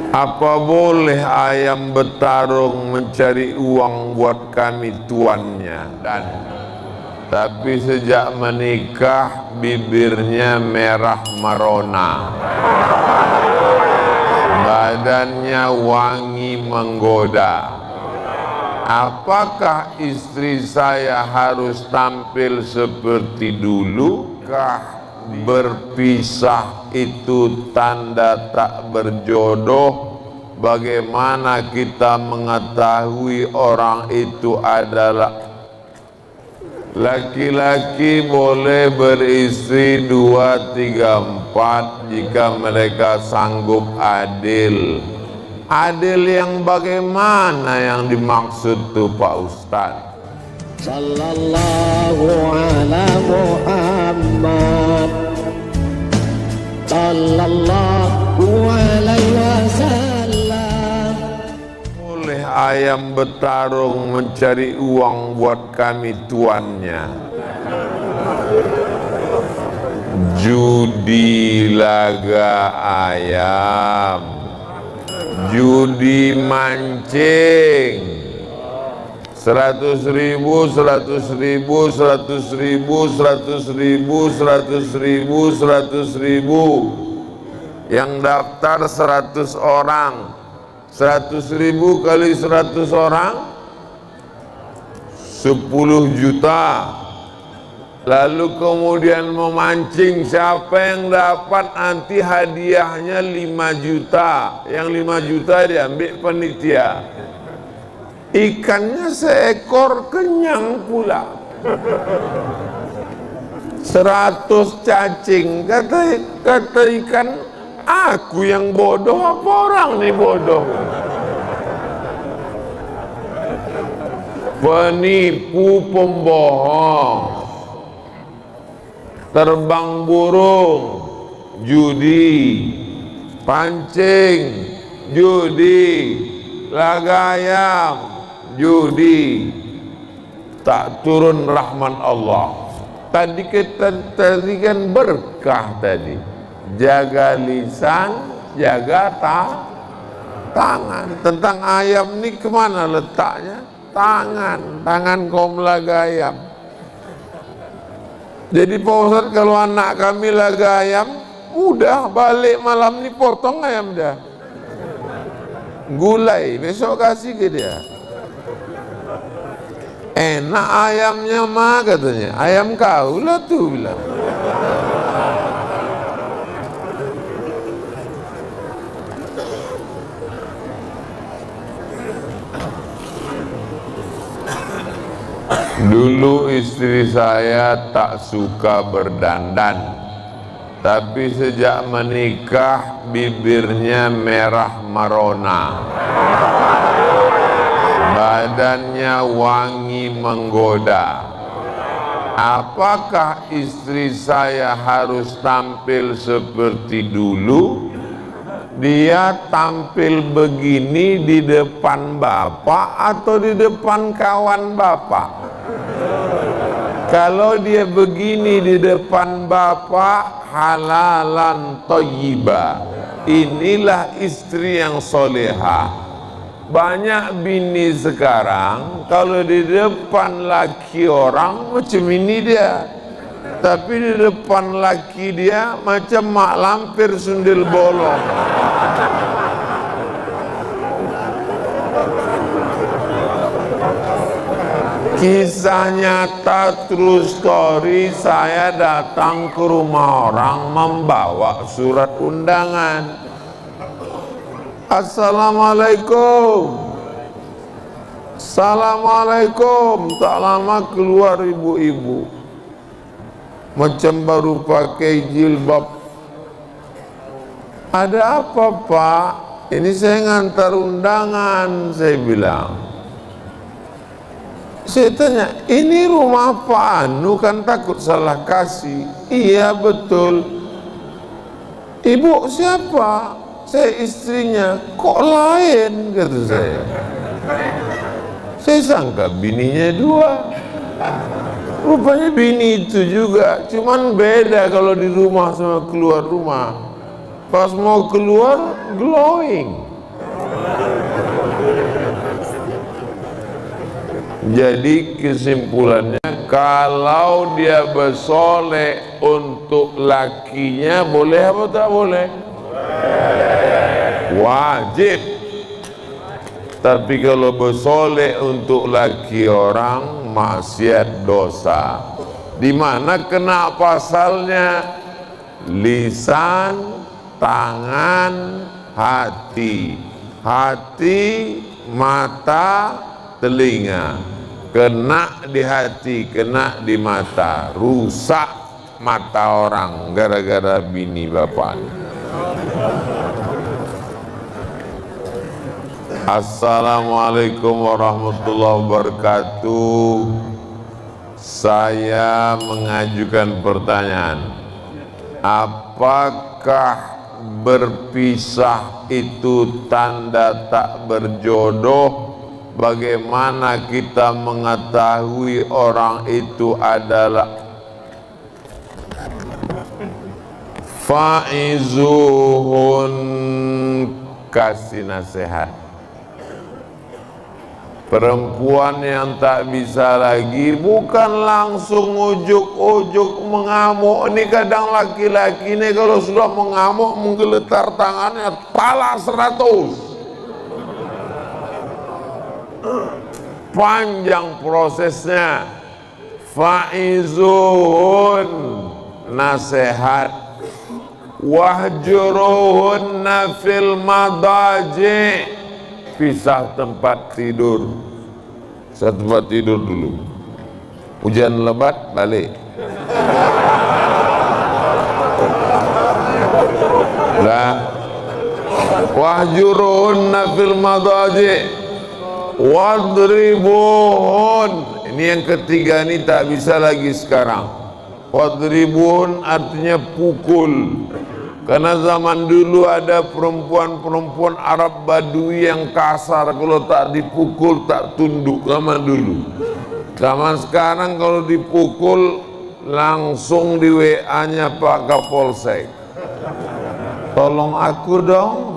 Apa boleh ayam bertarung mencari uang buat kami tuannya? Dan tapi sejak menikah bibirnya merah merona, badannya wangi menggoda. Apakah istri saya harus tampil seperti dulu? Kah berpisah itu tanda tak berjodoh? Bagaimana kita mengetahui orang itu adalah laki-laki? Boleh beristri 2, 3, 4 jika mereka sanggup adil. Adil yang bagaimana yang dimaksud tuh Pak Ustadz? Sallallahu ala Muhammad Sallallahu alaihi wasallam. Boleh ayam bertarung mencari uang buat kami tuannya? Judi laga ayam, judi mancing, 100.000, 100.000, 100.000, 100.000, 100.000, 100.000. Yang daftar 100 orang, 100.000 kali 100 orang 10 juta. Lalu kemudian memancing, siapa yang dapat nanti hadiahnya 5 juta. Yang 5 juta diambil panitia. Ikannya seekor kenyang pula. 100 cacing. Kata ikan, aku yang bodoh apa orang nih bodoh? Penipu, pembohong, terbang burung, judi, pancing, judi, laga ayam, judi. Tak turun rahman Allah. Tadi kan berkah tadi. Jaga lisan, jaga tangan. Tentang ayam ini kemana letaknya? Tangan kaum laga ayam. Jadi Pak Ustadz, kalau anak kami laga ayam, udah balik malam ini potong ayam dah. Gulai, besok kasih ke dia. Enak ayamnya mah katanya. Ayam kau lah tuh bilang. Dulu istri saya tak suka berdandan, tapi sejak menikah bibirnya merah merona, badannya wangi menggoda. Apakah istri saya harus tampil seperti dulu? Dia tampil begini di depan bapak atau di depan kawan bapak? Kalau dia begini di depan bapak, halalan thayyibah. Inilah istri yang soleha. Banyak bini sekarang kalau di depan laki orang macam ini dia, tapi di depan laki dia macam mak lampir sundel bolong. Kisah nyata, true story. Saya datang ke rumah orang membawa surat undangan. Assalamualaikum. Assalamualaikum. Tak lama keluar ibu-ibu, macam baru pakai jilbab. Ada apa Pak? Ini saya ngantar undangan, saya bilang. Saya tanya, ini rumah Pak Anu kan takut salah kasih. Iya betul. Ibu siapa? Saya istrinya. Kok lain? Kata saya. Saya sangka bininya 2. Rupanya bini itu juga, cuman beda kalau di rumah sama keluar rumah. Pas mau keluar glowing. Jadi kesimpulannya, kalau dia bersoleh untuk lakinya boleh apa tak boleh? Wajib. Tapi kalau bersoleh untuk laki orang, maksiat, dosa. Di mana kena pasalnya? Lisan, tangan, hati. Hati, mata, telinga. Kena di hati, kena di mata, rusak mata orang gara-gara bini bapak. Assalamualaikum warahmatullahi wabarakatuh. Saya mengajukan pertanyaan, apakah berpisah itu tanda tak berjodoh? Bagaimana kita mengetahui orang itu adalah faizuhun? Kasih nasihat. Perempuan yang tak bisa lagi bukan langsung ujuk-ujuk mengamuk. Ini kadang laki-laki ini kalau sudah mengamuk menggeletar tangannya pala 100. Panjang prosesnya. Faizuhun, nasihat. Wahjuruhunna fil madaji, pisah tempat tidur. Saya tempat tidur dulu, hujan lebat balik. Lah, wahjuruhunna fil madaji wadribuhun. Ini yang ketiga, ini tak bisa lagi sekarang. Wadribuhun artinya pukul. Karena zaman dulu ada perempuan-perempuan Arab Badui yang kasar, kalau tak dipukul tak tunduk zaman dulu. Zaman sekarang kalau dipukul langsung di WA-nya Pak Kapolsek, tolong aku dong.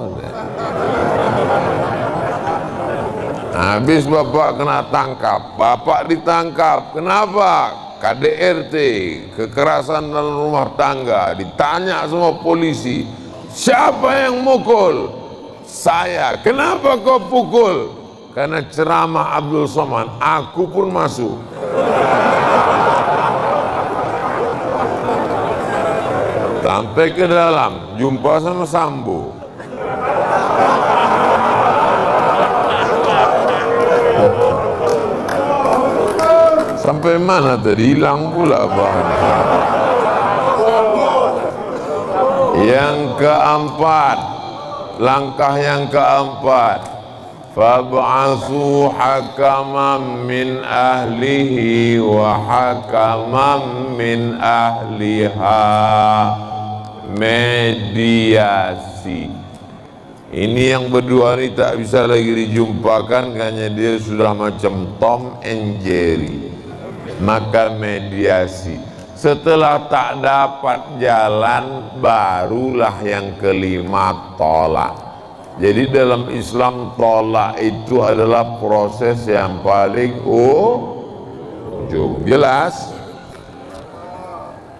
Habis bapak kena tangkap, bapak ditangkap. Kenapa? KDRT, kekerasan dalam rumah tangga. Ditanya sama polisi, siapa yang mukul? Saya. Kenapa kau pukul? Karena ceramah Abdul Somad. Aku pun masuk. Sampai ke dalam, jumpa sama Sambo. Sampai mana tadi? Hilang pula bahan. Yang keempat, langkah yang keempat, fab'atsu hakaman min ahlihi wa hakaman min ahliha. Mediasi. Ini yang berdua ini tak bisa lagi dijumpakan, karena dia sudah macam Tom and Jerry. Maka mediasi. Setelah tak dapat jalan, barulah yang kelima, tolak. Jadi dalam Islam tolak itu adalah proses yang paling ujung. Jelas?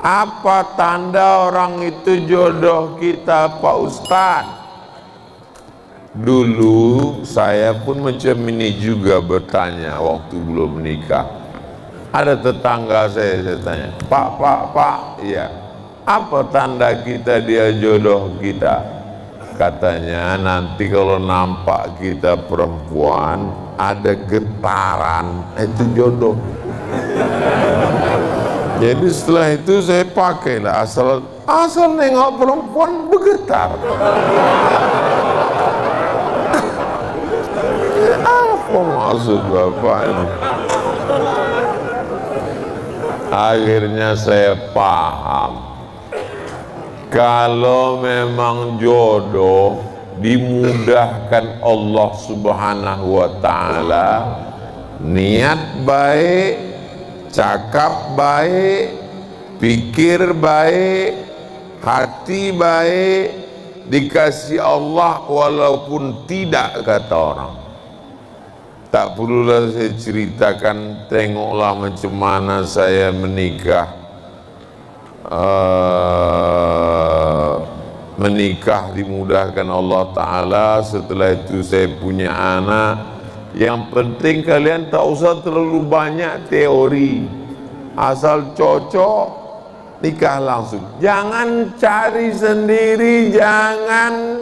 Apa tanda orang itu jodoh kita, Pak Ustadz? Dulu saya pun macam ini juga bertanya waktu belum menikah. Ada tetangga saya tanya, Pak, iya, apa tanda kita dia jodoh kita? Katanya nanti kalau nampak kita perempuan ada getaran, itu jodoh. Jadi setelah itu saya pakailah, asal nengok perempuan bergetar. Apa maksud Bapak ini? Akhirnya saya paham, kalau memang jodoh dimudahkan Allah Subhanahu wa ta'ala, niat baik, cakap baik, pikir baik, hati baik, dikasih Allah walaupun tidak, kata orang. Tak perlulah saya ceritakan, tengoklah macam mana saya menikah. Menikah dimudahkan Allah Ta'ala. Setelah itu saya punya anak. Yang penting kalian tak usah terlalu banyak teori, asal cocok nikah langsung. Jangan cari sendiri, jangan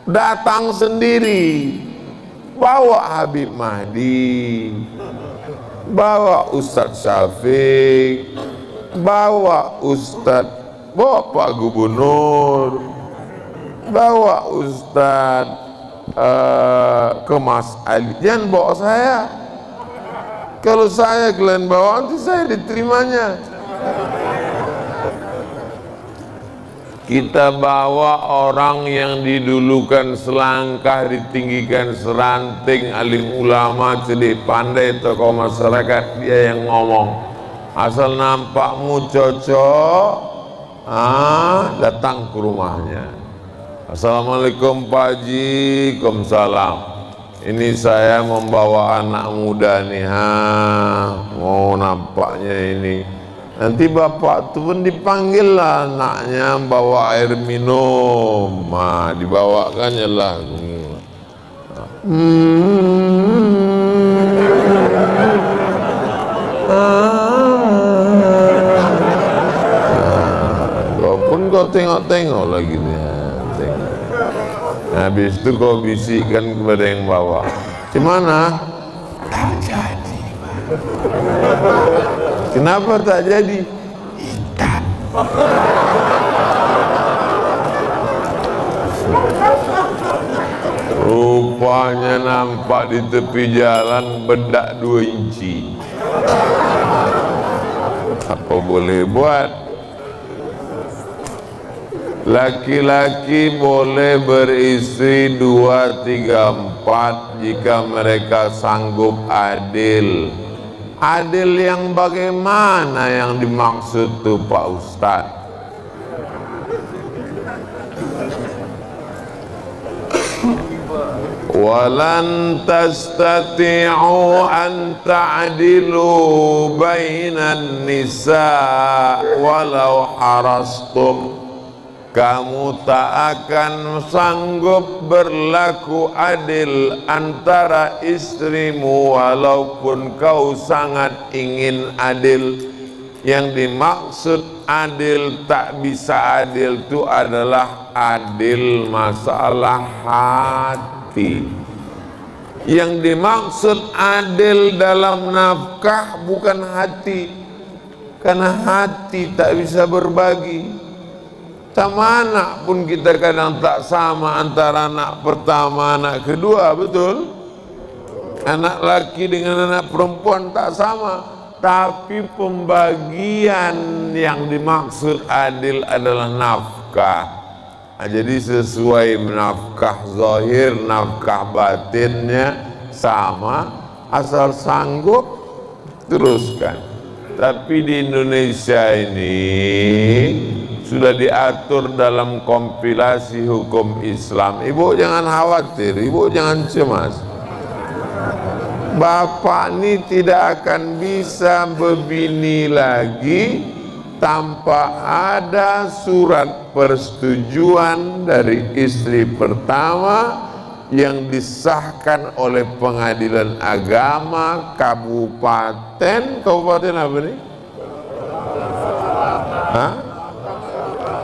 datang sendiri. Bawa Habib Mahdi, bawa Ustadz Syafiq, bawa bawa Pak Gubernur, bawa Ustadz ke Mas Ali. Jangan bawa saya. Kalau saya kalian bawa, nanti saya diterimanya. Kita bawa orang yang didulukan selangkah, ditinggikan seranting, alim ulama, cerdik pandai, tokoh masyarakat, dia yang ngomong. Asal nampakmu cocok, datang ke rumahnya. Assalamualaikum Pak Haji. Waalaikumsalam. Ini saya membawa anak muda nih, mau nampaknya ini. Nanti bapak tu pun dipanggil lah anaknya, bawa air minum, dibawakannya lah. Walaupun kau tengok-tengok lagi nih, tengok. Habis itu kau bisikkan kepada yang bawa, gimana? Tak jadi. Kenapa tak jadi? Ikan. Rupanya nampak di tepi jalan bedak 2 inci. Apa boleh buat? Laki-laki boleh beristri 2, 3, 4 jika mereka sanggup adil. Adil yang bagaimana yang dimaksud tuh Pak Ustadz? Walan tastati'u an ta'dilu bainan nisa walau harastum. Kamu tak akan sanggup berlaku adil antara istrimu walaupun kau sangat ingin adil. Yang dimaksud adil tak bisa adil itu adalah adil masalah hati. Yang dimaksud adil dalam nafkah bukan hati, karena hati tak bisa berbagi. Sama anak pun kita kadang tak sama antara anak pertama, anak kedua, betul? Anak laki dengan anak perempuan tak sama, tapi pembagian yang dimaksud adil adalah nafkah. Jadi sesuai nafkah zahir, nafkah batinnya sama, asal sanggup teruskan. Tapi di Indonesia ini sudah diatur dalam kompilasi hukum Islam. Ibu jangan khawatir, ibu jangan cemas. Bapak ini tidak akan bisa berbini lagi tanpa ada surat persetujuan dari istri pertama yang disahkan oleh pengadilan agama kabupaten apa nih?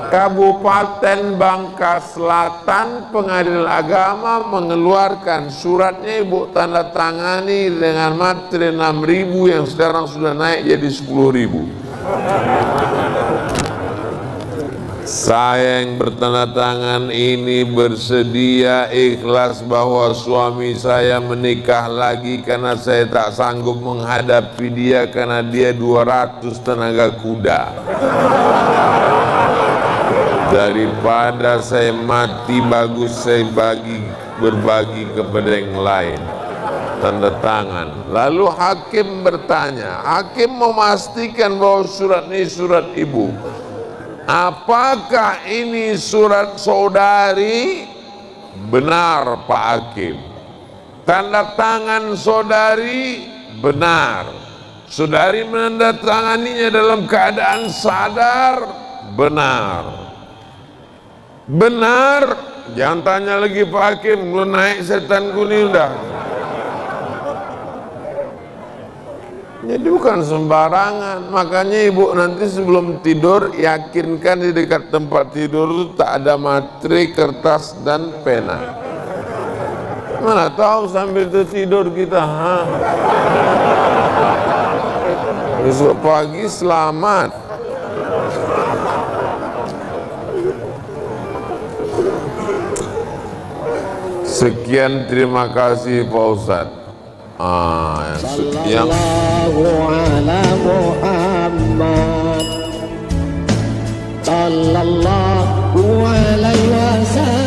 Kabupaten Bangka Selatan. Pengadilan agama mengeluarkan suratnya, ibu tanda tangani dengan materi 6.000 yang sekarang sudah naik jadi 10.000. Saya yang bertanda tangan ini bersedia ikhlas bahwa suami saya menikah lagi karena saya tak sanggup menghadapi dia karena dia 200 tenaga kuda. Daripada saya mati, bagus saya berbagi kepada yang lain. Tanda tangan. Lalu hakim bertanya, hakim memastikan bahwa surat ini surat ibu. apakah ini surat saudari? Benar Pak Hakim. Tanda tangan saudari? Benar. Saudari menandatanganinya dalam keadaan sadar? Benar. Benar. Jangan tanya lagi Pak Hakim, belum naik setan kuning udah. Jadi bukan sembarangan. Makanya ibu nanti sebelum tidur yakinkan di dekat tempat tidur itu tak ada materi, kertas dan pena. Mana tahu sambil tidur kita, besok pagi selamat. Sekian, terima kasih Pak Ustadz. Yang Sallallahu ala Muhammad Sallallahu alaihi wasallam.